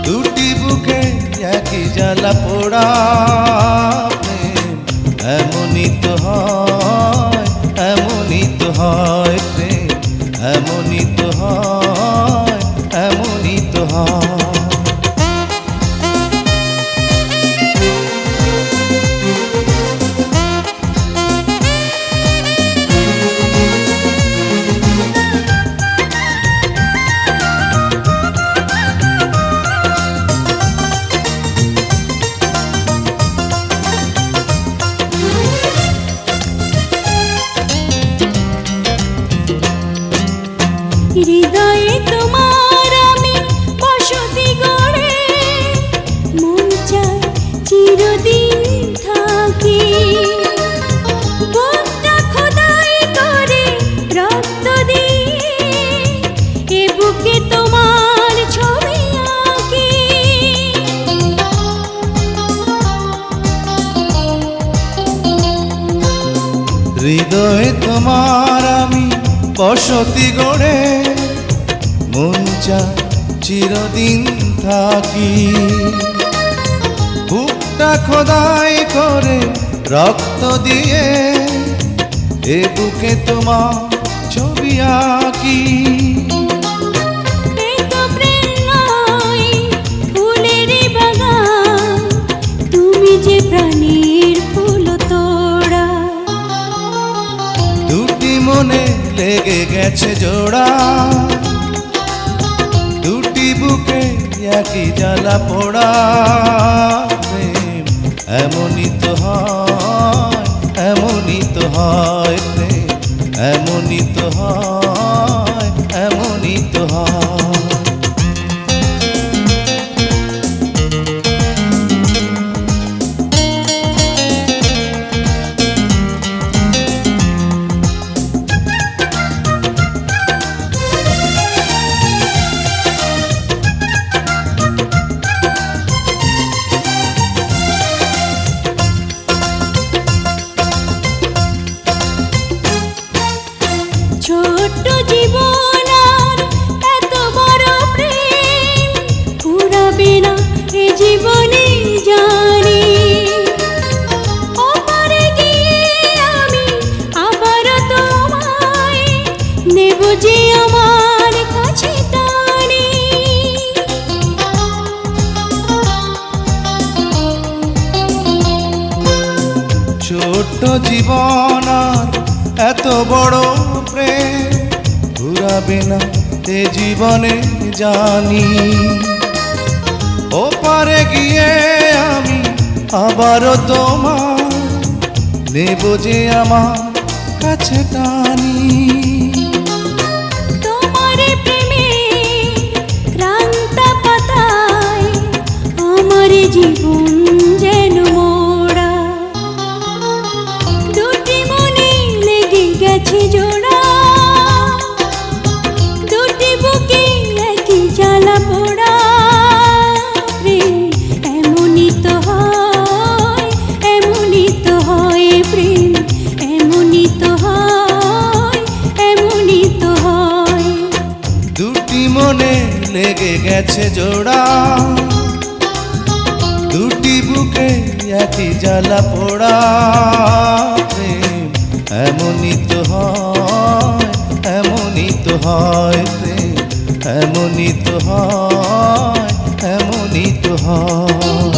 দুটি বুকে একই জ্বালা পোড়া প্রেম এমনই তো হয়, এমনই তো হয় প্রেম, এমনই তো হয়, এমনই তো হয়। হৃদয়ে তোমার আমি বসতি গড়ে, মন চায় চিরদিন থাকি। বুকটা খোদাই করে রক্ত দিয়ে, এ বুকে তোমার ছবি আঁকি। হৃদয়ে তোমার আমি বসতি গড়ে, মন চায় চিরদিন থাকি। বুকটা খোদাই করে রক্ত দিয়ে, এ বুকে তোমার ছবি আঁকি। এ তো প্রেম নয়, ফুলেরই বাগান, তুমি যে প্রাণীর ফুল তোড়া। দুটি মনে লেগে গেছে জোড়া, দুটি বুকে একই জ্বালা পোড়া প্রেম এমনই তো হয়, এমনই তো হয় প্রেম, এমনই তো হয়, এমনই তো হয়। ছোট্ট জীবন আর এত বড় প্রেম ফুরাবে না এ জীবনে জানি। ওপারে গিয়ে আমি আবার তোমায় নেব যে আমার কাছে টানি। ছোট্ট জীবন আর এত বড় প্রেম ঘুরাবে না এ জীবনে জানি। ওপারে গিয়ে আমি আবারও তোমার নেব যে আমার কাছে টানি। তোমার প্রেমে ক্রান্ত পাতায় আমার জীবন যেন মোড়া। দুটি মনে লেগে গেছে জোড়া, দুটি বুকে একই জ্বালা পোড়া প্রেম এমনই তো হয়, এমনই তো হয় প্রেম, এমনই তো হয়, এমনই তো হয়। দুটি মনে লেগে গেছে জোড়া, দুটি বুকে একই জ্বালা পোড়া প্রেম এমনই তো হয়, এমনই তো হয় প্রেম, এমনই তো হয়, এমনই তো হয়।